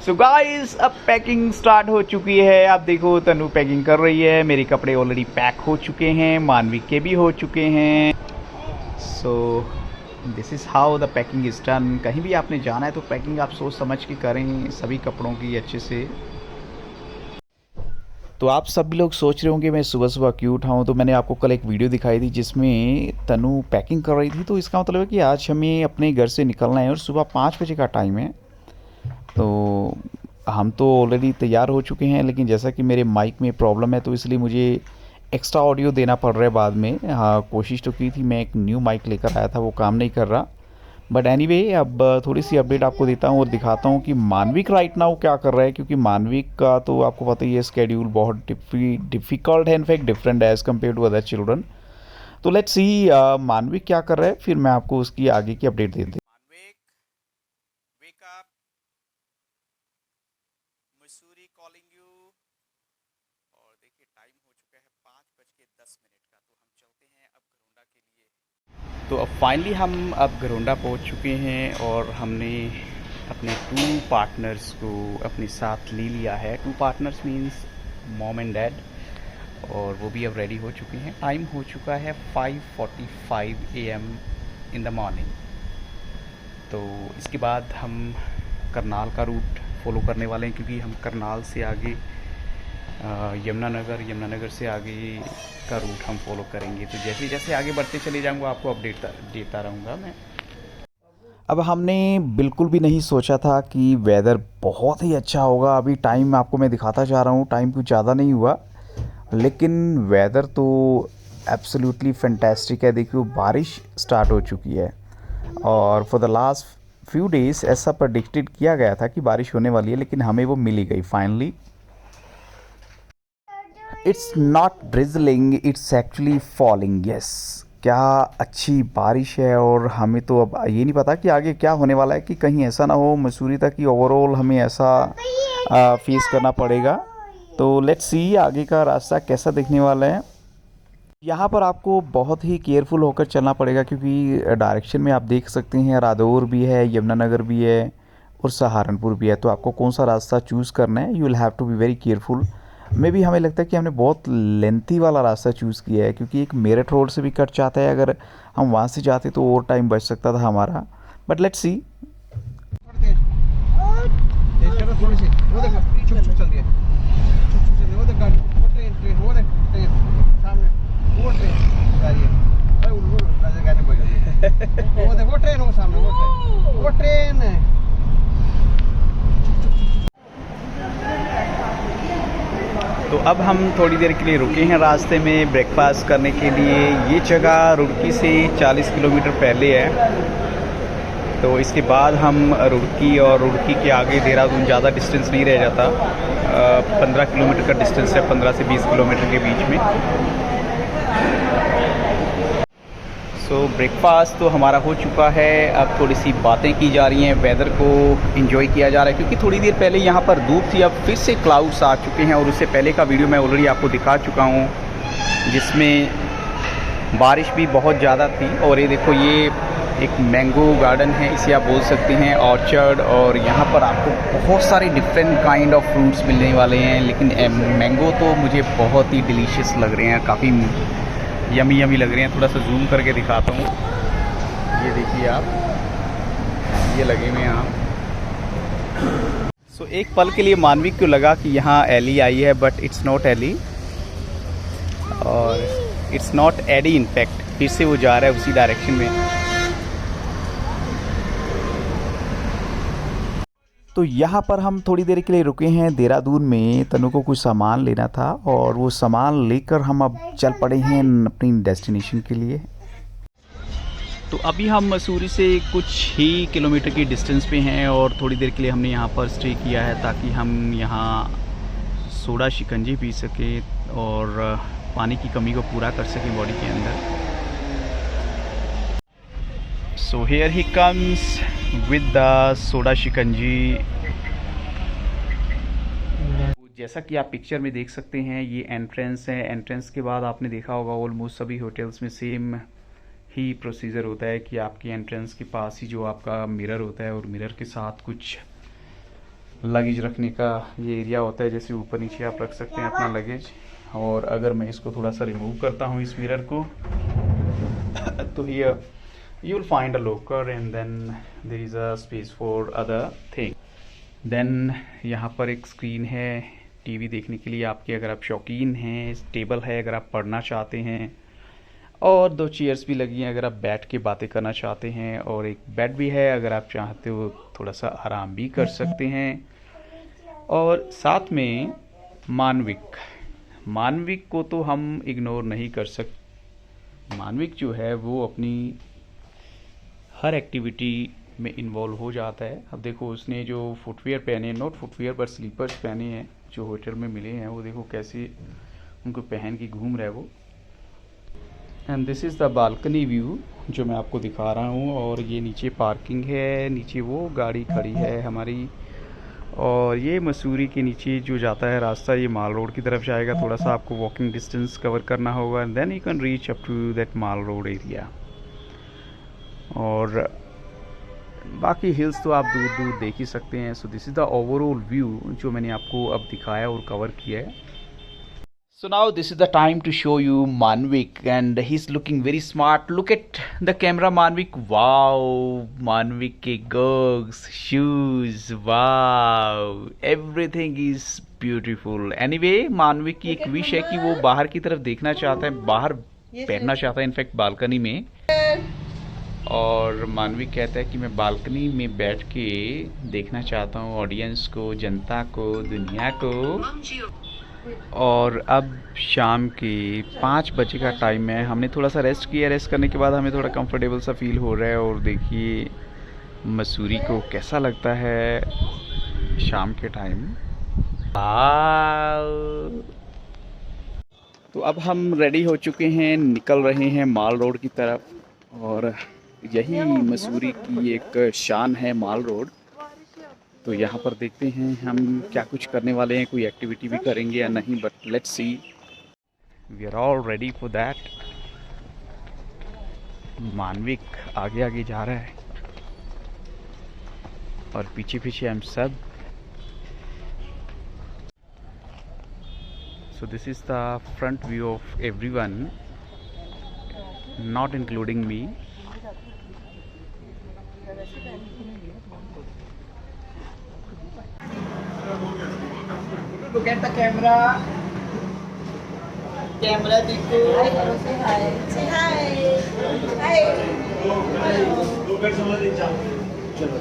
So guys अब packing start हो चुकी है। आप देखो तनु पैकिंग कर रही है। मेरे कपड़े ऑलरेडी पैक हो चुके हैं, मानवी के भी हो चुके हैं। So this is how the packing is done. कहीं भी आपने जाना है तो पैकिंग आप सोच समझ के करें सभी कपड़ों की अच्छे से। तो आप सभी लोग सोच रहे होंगे मैं सुबह सुबह क्यों उठाऊँ, तो मैंने आपको कल एक वीडियो दिखाई थी जिसमें तनु पैकिंग कर रही थी। तो इसका मतलब है कि आज हमें अपने घर से निकलना है और सुबह 5 बजे का टाइम है। तो हम तो ऑलरेडी तैयार हो चुके हैं, लेकिन जैसा कि मेरे माइक में प्रॉब्लम है तो इसलिए मुझे एक्स्ट्रा ऑडियो देना पड़ रहा है बाद में। हाँ, कोशिश तो की थी, मैं एक न्यू माइक लेकर आया था, वो काम नहीं कर रहा। बट एनीवे अब थोड़ी सी अपडेट आपको देता हूँ और दिखाता हूँ कि मानविक राइट नाउ क्या कर रहा है, क्योंकि मानविक का तो आपको पता ही है स्केड्यूल बहुत डिफ़िकल्ट है, in fact different as compare to other children. तो लेट्स सी मानविक क्या कर रहा है, फिर मैं आपको उसकी आगे की अपडेट देता हूँ। Mussoorie calling you. और देखिए टाइम हो चुका है 5:10 का, तो हम चलते हैं अब घरोंडा के लिए। तो अब फाइनली हम अब घरोंडा पहुंच चुके हैं और हमने अपने 2 पार्टनर्स को अपने साथ ले लिया है। 2 partners means mom and dad, और वो भी अब रेडी हो चुके हैं। टाइम हो चुका है 5:45 AM इन द मॉर्निंग। तो इसके बाद हम करनाल का रूट फॉलो करने वाले हैं, क्योंकि हम करनाल से आगे यमुनानगर से आगे का रूट हम फॉलो करेंगे। तो जैसे जैसे आगे बढ़ते चले जाऊंगा आपको अपडेट देता रहूँगा मैं। अब हमने बिल्कुल भी नहीं सोचा था कि वेदर बहुत ही अच्छा होगा। अभी टाइम आपको मैं दिखाता जा रहा हूँ, टाइम कुछ ज़्यादा नहीं हुआ, लेकिन वेदर तो एब्सोल्युटली फैंटास्टिक है। देखिए बारिश स्टार्ट हो चुकी है और for the last few days ऐसा प्रेडिक्टेड किया गया था कि बारिश होने वाली है, लेकिन हमें वो मिल ही गई finally. It's not drizzling, it's actually falling. Yes, क्या अच्छी बारिश है। और हमें तो अब ये नहीं पता कि आगे क्या होने वाला है, कि कहीं ऐसा ना हो मसूरी तक कि ओवरऑल हमें ऐसा फेस करना पड़ेगा। तो लेट्स सी आगे का रास्ता कैसा दिखने वाला है। यहाँ पर आपको बहुत ही केयरफुल होकर चलना पड़ेगा, क्योंकि डायरेक्शन में आप देख सकते हैं रादौर भी है, यमुनानगर भी है और सहारनपुर भी है। तो आपको कौन सा रास्ता चूज़ करना है, you will have to be very careful. मे भी हमें लगता है कि हमने बहुत लेंथी वाला रास्ता चूज़ किया है, क्योंकि एक मेरठ रोड से भी कट जाता है। अगर हम वहाँ से जाते तो और टाइम बच सकता था हमारा, बट लेट्स सी। वो ट्रेन हो सामने, वो ट्रेन है। तो अब हम थोड़ी देर के लिए रुके हैं रास्ते में ब्रेकफास्ट करने के लिए। ये जगह रुड़की से 40 किलोमीटर पहले है। तो इसके बाद हम रुड़की और रुड़की के आगे देहरादून ज़्यादा डिस्टेंस नहीं रह जाता। 15 किलोमीटर का डिस्टेंस है, 15 से 20 किलोमीटर के बीच में। सो ब्रेकफास्ट तो हमारा हो चुका है। अब थोड़ी सी बातें की जा रही हैं, वेदर को एंजॉय किया जा रहा है, क्योंकि थोड़ी देर पहले यहाँ पर धूप थी, अब फिर से क्लाउड्स आ चुके हैं। और उससे पहले का वीडियो मैं ऑलरेडी आपको दिखा चुका हूँ, जिसमें बारिश भी बहुत ज़्यादा थी। और ये देखो, ये एक मैंगो गार्डन है, इसे आप बोल सकते हैं ऑर्चर्ड। और यहाँ पर आपको बहुत सारे डिफरेंट काइंड ऑफ फ्रूट्स मिलने वाले हैं, लेकिन मैंगो तो मुझे बहुत ही डिलीशियस लग रहे हैं, काफ़ी यमी यमी लग रहे हैं। थोड़ा सा जूम करके दिखाता हूँ, ये देखिए आप, ये लगे हुए हैं आप। सो एक पल के लिए मानविक को लगा कि यहाँ एली आई है, बट इट्स नॉट एली और इट्स नॉट एडी। इनफैक्ट फिर से वो जा रहा है उसी डायरेक्शन में। तो यहाँ पर हम थोड़ी देर के लिए रुके हैं देहरादून में। तनु को कुछ सामान लेना था और वो सामान लेकर हम अब चल पड़े हैं अपनी डेस्टिनेशन के लिए। तो अभी हम मसूरी से कुछ ही किलोमीटर की डिस्टेंस पे हैं और थोड़ी देर के लिए हमने यहाँ पर स्टे किया है, ताकि हम यहाँ सोडा शिकंजी पी सकें और पानी की कमी को पूरा कर सकें बॉडी के अंदर। So here he comes with the soda shikanji. जैसा कि आप पिक्चर में देख सकते हैं, ये एंट्रेंस है। एंट्रेंस के बाद आपने देखा होगा ऑलमोस्ट सभी होटल्स में सेम ही प्रोसीजर होता है कि आपकी एंट्रेंस के पास ही जो आपका मिरर होता है और मिरर के साथ कुछ लगेज रखने का ये एरिया होता है, जैसे ऊपर नीचे आप रख सकते हैं अपना लगेज। और अगर मैं इसको थोड़ा सा रिमूव करता हूँ इस मिरर को तो here you will find a locker and then there is a space for other thing. Then यहाँ पर एक स्क्रीन है टीवी देखने के लिए आपके, अगर आप शौकीन हैं। टेबल है अगर आप पढ़ना चाहते हैं, और 2 चेयर्स भी लगी हैं अगर आप बैठ के बातें करना चाहते हैं, और एक बेड भी है अगर आप चाहते हो थोड़ा सा आराम भी कर सकते हैं। और साथ में मानविक को तो हम इग्नोर नहीं कर सकते। मानविक जो है वो अपनी हर एक्टिविटी में इन्वॉल्व हो जाता है। अब देखो उसने जो फुटवेयर पहने, नॉट फुटवेयर पर स्लीपर्स पहने हैं जो होटल में मिले हैं, वो देखो कैसे उनको पहन के घूम रहा है वो। And this is the balcony view जो मैं आपको दिखा रहा हूँ। और ये नीचे पार्किंग है, नीचे वो गाड़ी खड़ी है हमारी। और ये मसूरी के नीचे जो जाता है रास्ता, ये माल रोड की तरफ जाएगा। थोड़ा सा आपको वॉकिंग डिस्टेंस कवर करना होगा and then you can reach up to that Mall Road area. और बाकी हिल्स तो आप दूर दूर देख ही सकते हैं। So this is the overall view जो मैंने आपको अब दिखाया और कवर किया है। So now this is the time to show you Manvik and he is looking very smart. Look at the camera Manvik. Wow, Manvik के goggles, shoes, wow, everything is beautiful. Anyway, Manvik की एक विश है कि वो बाहर की तरफ देखना चाहता है, बाहर बैठना चाहता है, इनफैक्ट बालकनी में। और मानविक कहता है कि मैं बालकनी में बैठ के देखना चाहता हूँ ऑडियंस को, जनता को, दुनिया को। और अब शाम के 5 बजे का टाइम है। हमने थोड़ा सा रेस्ट किया, रेस्ट करने के बाद हमें थोड़ा कंफर्टेबल सा फील हो रहा है। और देखिए मसूरी को कैसा लगता है शाम के टाइम। तो अब हम रेडी हो चुके हैं, निकल रहे हैं माल रोड की तरफ। और यही मसूरी की एक शान है माल रोड। तो यहाँ पर देखते हैं हम क्या कुछ करने वाले हैं, कोई एक्टिविटी भी करेंगे या नहीं, but let's see. We are all ready for that. Manvik आगे आगे जा रहा है और पीछे पीछे हम सब। So this is the front view of everyone, not including me. Look at the camera. Camera देखो. Say hi. Say hi. Hi. चलो